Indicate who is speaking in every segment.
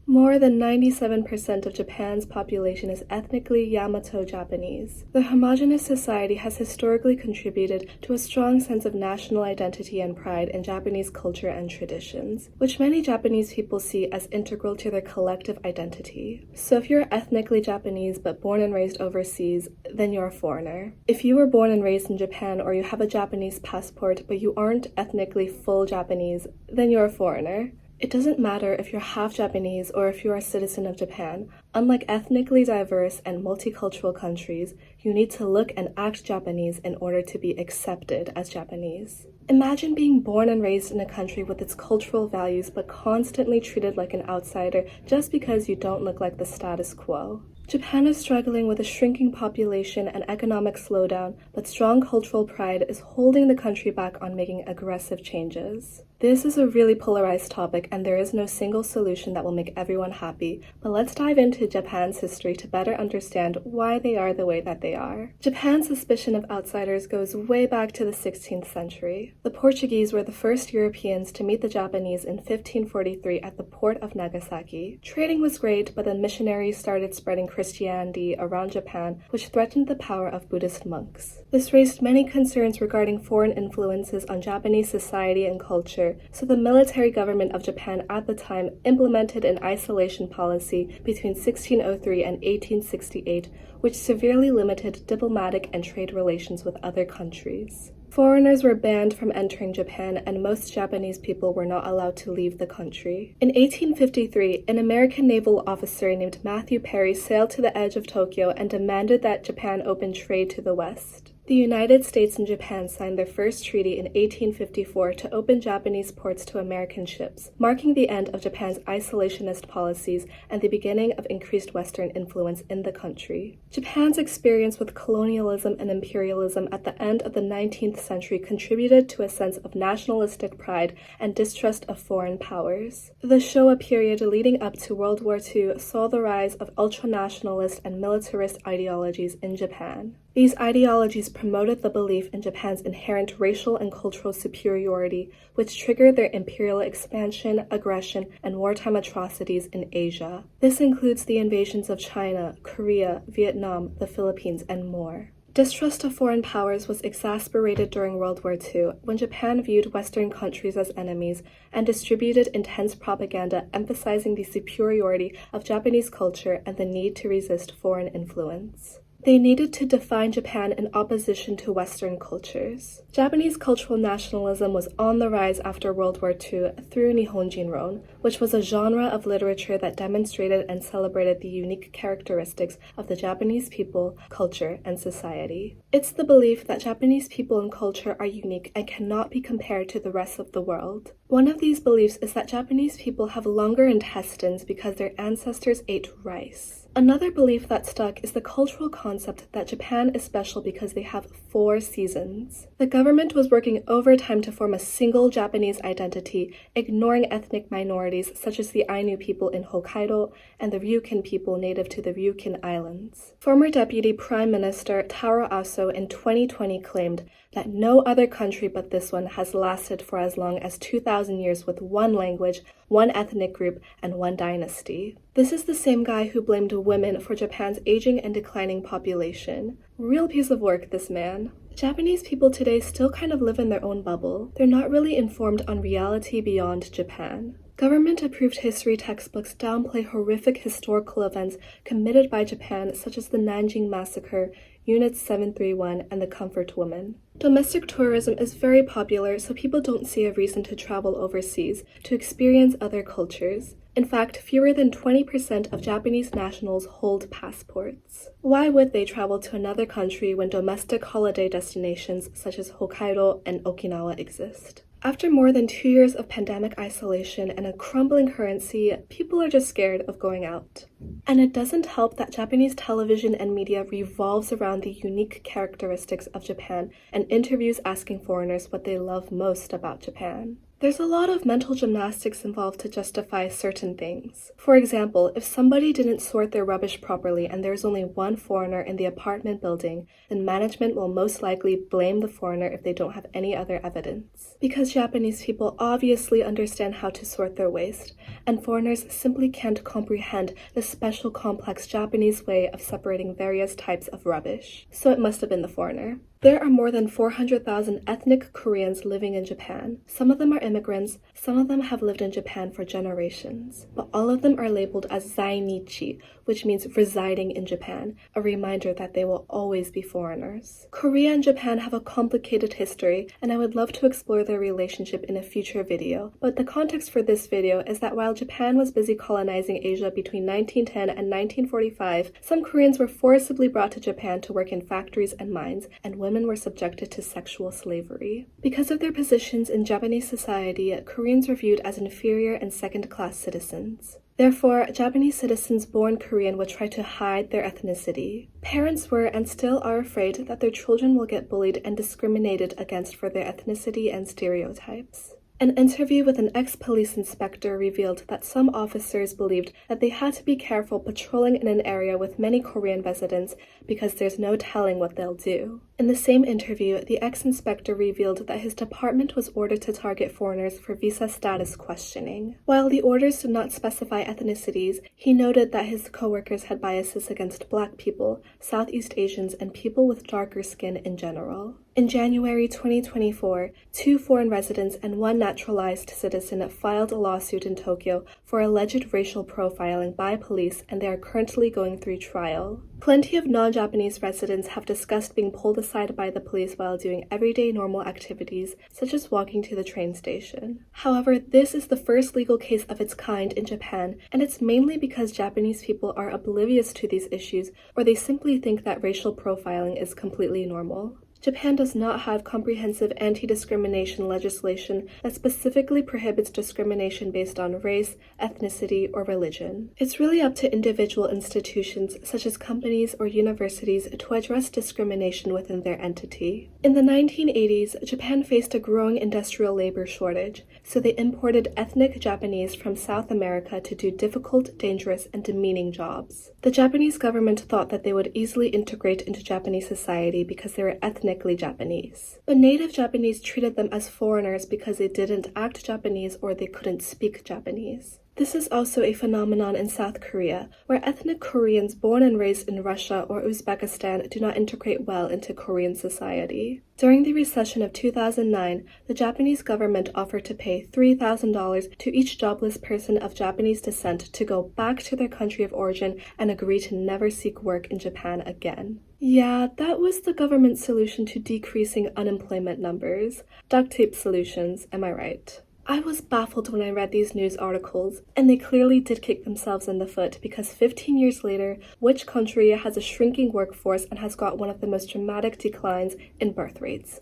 Speaker 1: More than 97% of Japan's population is ethnically Yamato Japanese. The homogenous society has historically contributed to a strong sense of national identity and pride in Japanese culture and traditions, which many Japanese people see as integral to their collective identity. So if you're ethnically Japanese but born and raised overseas, then you're a foreigner. If you were born and raised in Japan or you have a Japanese passport but you aren't ethnically full Japanese, then you're a foreigner. It doesn't matter if you're half Japanese or if you're a citizen of Japan. Unlike ethnically diverse and multicultural countries, you need to look and act Japanese in order to be accepted as Japanese. Imagine being born and raised in a country with its cultural values but constantly treated like an outsider just because you don't look like the status quo. Japan is struggling with a shrinking population and economic slowdown, but strong cultural pride is holding the country back on making aggressive changes. This is a really polarized topic, and there is no single solution that will make everyone happy, but let's dive into Japan's history to better understand why they are the way that they are. Japan's suspicion of outsiders goes way back to the 16th century. The Portuguese were the first Europeans to meet the Japanese in 1543 at the port of Nagasaki. Trading was great, but then missionaries started spreading Christianity around Japan, which threatened the power of Buddhist monks. This raised many concerns regarding foreign influences on Japanese society and culture, so the military government of Japan at the time implemented an isolation policy between 1603 and 1868, which severely limited diplomatic and trade relations with other countries. Foreigners were banned from entering Japan, and most Japanese people were not allowed to leave the country. In 1853, an American naval officer named Matthew Perry sailed to the edge of Tokyo and demanded that Japan open trade to the West. The United States and Japan signed their first treaty in 1854 to open Japanese ports to American ships, marking the end of Japan's isolationist policies and the beginning of increased Western influence in the country. Japan's experience with colonialism and imperialism at the end of the 19th century contributed to a sense of nationalistic pride and distrust of foreign powers. The Showa period leading up to World War II saw the rise of ultranationalist and militarist ideologies in Japan. These ideologies promoted the belief in Japan's inherent racial and cultural superiority, which triggered their imperial expansion, aggression, and wartime atrocities in Asia. This includes the invasions of China, Korea, Vietnam, the Philippines, and more. Distrust of foreign powers was exacerbated during World War II, when Japan viewed Western countries as enemies and distributed intense propaganda emphasizing the superiority of Japanese culture and the need to resist foreign influence. They needed to define Japan in opposition to Western cultures. Japanese cultural nationalism was on the rise after World War II through Nihonjinron, which was a genre of literature that demonstrated and celebrated the unique characteristics of the Japanese people, culture, and society. It's the belief that Japanese people and culture are unique and cannot be compared to the rest of the world. One of these beliefs is that Japanese people have longer intestines because their ancestors ate rice. Another belief that stuck is the cultural concept that Japan is special because they have 4 seasons. The government was working overtime to form a single Japanese identity, ignoring ethnic minorities such as the Ainu people in Hokkaido and the Ryukyu people native to the Ryukyu Islands. Former Deputy Prime Minister Taro Aso in 2020 claimed that no other country but this one has lasted for as long as 2,000 years with one language, one ethnic group, and one dynasty. This is the same guy who blamed women for Japan's aging and declining population. Real piece of work, this man. Japanese people today still kind of live in their own bubble. They're not really informed on reality beyond Japan. Government-approved history textbooks downplay horrific historical events committed by Japan, such as the Nanjing Massacre, Unit 731, and the Comfort Woman. Domestic tourism is very popular, so people don't see a reason to travel overseas to experience other cultures. In fact, fewer than 20% of Japanese nationals hold passports. Why would they travel to another country when domestic holiday destinations such as Hokkaido and Okinawa exist? After more than 2 years of pandemic isolation and a crumbling currency, people are just scared of going out. And it doesn't help that Japanese television and media revolves around the unique characteristics of Japan and interviews asking foreigners what they love most about Japan. There's a lot of mental gymnastics involved to justify certain things. For example, if somebody didn't sort their rubbish properly and there's only one foreigner in the apartment building, then management will most likely blame the foreigner if they don't have any other evidence. Because Japanese people obviously understand how to sort their waste, and foreigners simply can't comprehend the special complex Japanese way of separating various types of rubbish. So it must have been the foreigner. There are more than 400,000 ethnic Koreans living in Japan. Some of them are immigrants, some of them have lived in Japan for generations, but all of them are labeled as zainichi, which means residing in Japan, a reminder that they will always be foreigners. Korea and Japan have a complicated history, and I would love to explore their relationship in a future video, but the context for this video is that while Japan was busy colonizing Asia between 1910 and 1945, some Koreans were forcibly brought to Japan to work in factories and mines, and women were subjected to sexual slavery. Because of their positions in Japanese society, Koreans were viewed as inferior and second-class citizens. Therefore, Japanese citizens born Korean would try to hide their ethnicity. Parents were and still are afraid that their children will get bullied and discriminated against for their ethnicity and stereotypes. An interview with an ex-police inspector revealed that some officers believed that they had to be careful patrolling in an area with many Korean residents because there's no telling what they'll do. In the same interview, the ex-inspector revealed that his department was ordered to target foreigners for visa status questioning. While the orders did not specify ethnicities, he noted that his coworkers had biases against Black people, Southeast Asians, and people with darker skin in general. In January 2024, 2 foreign residents and 1 naturalized citizen filed a lawsuit in Tokyo for alleged racial profiling by police, and they are currently going through trial. Plenty of non-Japanese residents have discussed being pulled aside by the police while doing everyday normal activities, such as walking to the train station. However, this is the first legal case of its kind in Japan, and it's mainly because Japanese people are oblivious to these issues, or they simply think that racial profiling is completely normal. Japan does not have comprehensive anti-discrimination legislation that specifically prohibits discrimination based on race, ethnicity, or religion. It's really up to individual institutions, such as companies or universities, to address discrimination within their entity. In the 1980s, Japan faced a growing industrial labor shortage, so they imported ethnic Japanese from South America to do difficult, dangerous, and demeaning jobs. The Japanese government thought that they would easily integrate into Japanese society because they were ethnically Japanese. But native Japanese treated them as foreigners because they didn't act Japanese or they couldn't speak Japanese. This is also a phenomenon in South Korea, where ethnic Koreans born and raised in Russia or Uzbekistan do not integrate well into Korean society. During the recession of 2009, the Japanese government offered to pay $3,000 to each jobless person of Japanese descent to go back to their country of origin and agree to never seek work in Japan again. Yeah, that was the government's solution to decreasing unemployment numbers. Duct tape solutions, am I right? I was baffled when I read these news articles, and they clearly did kick themselves in the foot because 15 years later, which country has a shrinking workforce and has got one of the most dramatic declines in birth rates?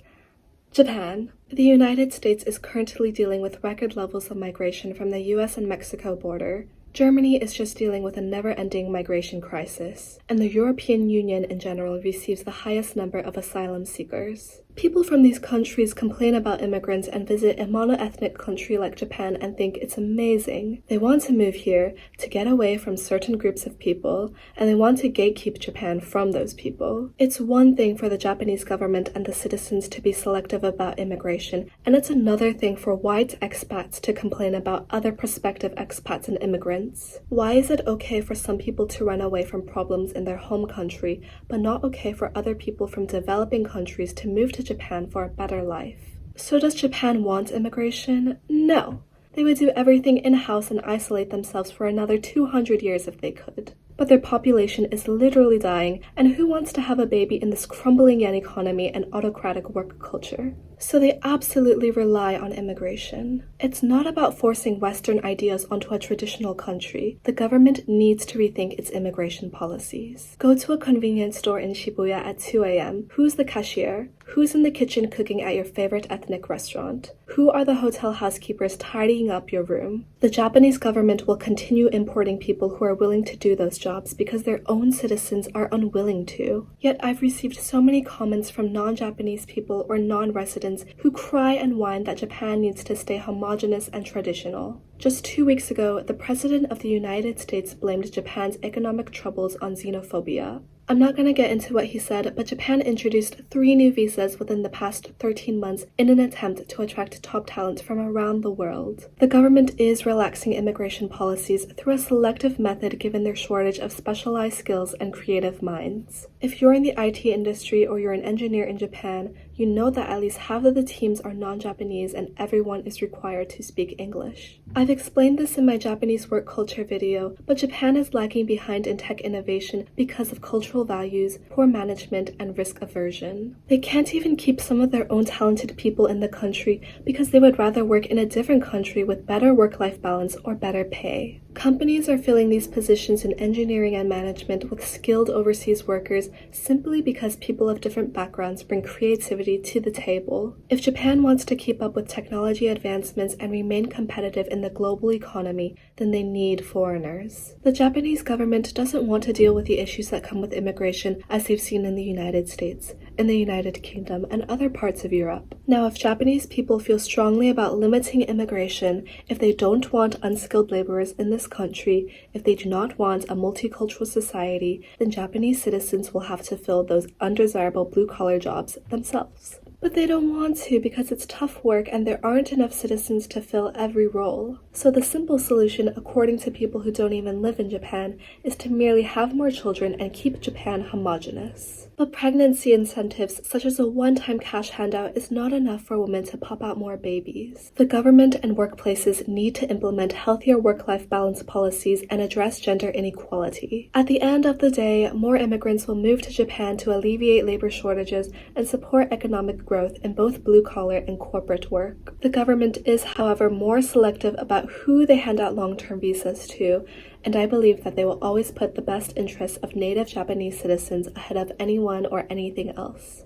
Speaker 1: Japan. The United States is currently dealing with record levels of migration from the US and Mexico border. Germany is just dealing with a never-ending migration crisis, and the European Union in general receives the highest number of asylum seekers. People from these countries complain about immigrants and visit a monoethnic country like Japan and think it's amazing. They want to move here to get away from certain groups of people, and they want to gatekeep Japan from those people. It's one thing for the Japanese government and the citizens to be selective about immigration, and it's another thing for white expats to complain about other prospective expats and immigrants. Why is it okay for some people to run away from problems in their home country, but not okay for other people from developing countries to move to Japan for a better life? So does Japan want immigration? No. They would do everything in-house and isolate themselves for another 200 years if they could. But their population is literally dying, and who wants to have a baby in this crumbling yen economy and autocratic work culture? So they absolutely rely on immigration. It's not about forcing Western ideas onto a traditional country. The government needs to rethink its immigration policies. Go to a convenience store in Shibuya at 2 a.m. Who's the cashier? Who's in the kitchen cooking at your favorite ethnic restaurant? Who are the hotel housekeepers tidying up your room? The Japanese government will continue importing people who are willing to do those jobs because their own citizens are unwilling to. Yet I've received so many comments from non-Japanese people or non-residents residents who cry and whine that Japan needs to stay homogenous and traditional. Just 2 weeks ago, the President of the United States blamed Japan's economic troubles on xenophobia. I'm not going to get into what he said, but Japan introduced 3 new visas within the past 13 months in an attempt to attract top talent from around the world. The government is relaxing immigration policies through a selective method given their shortage of specialized skills and creative minds. If you're in the IT industry or you're an engineer in Japan, you know that at least half of the teams are non-Japanese and everyone is required to speak English. I've explained this in my Japanese work culture video, but Japan is lagging behind in tech innovation because of cultural values, poor management, and risk aversion. They can't even keep some of their own talented people in the country because they would rather work in a different country with better work-life balance or better pay. Companies are filling these positions in engineering and management with skilled overseas workers simply because people of different backgrounds bring creativity to the table. If Japan wants to keep up with technology advancements and remain competitive in the global economy, then they need foreigners. The Japanese government doesn't want to deal with the issues that come with immigration as they've seen in the United States, in the United Kingdom, and other parts of Europe. Now, if Japanese people feel strongly about limiting immigration, if they don't want unskilled laborers in this country, if they do not want a multicultural society, then Japanese citizens will have to fill those undesirable blue-collar jobs themselves. But they don't want to because it's tough work and there aren't enough citizens to fill every role. So the simple solution, according to people who don't even live in Japan, is to merely have more children and keep Japan homogenous. But pregnancy incentives, such as a one-time cash handout, is not enough for women to pop out more babies. The government and workplaces need to implement healthier work-life balance policies and address gender inequality. At the end of the day, more immigrants will move to Japan to alleviate labor shortages and support economic growth in both blue-collar and corporate work. The government is, however, more selective about who they hand out long-term visas to, and I believe that they will always put the best interests of native Japanese citizens ahead of anyone or anything else.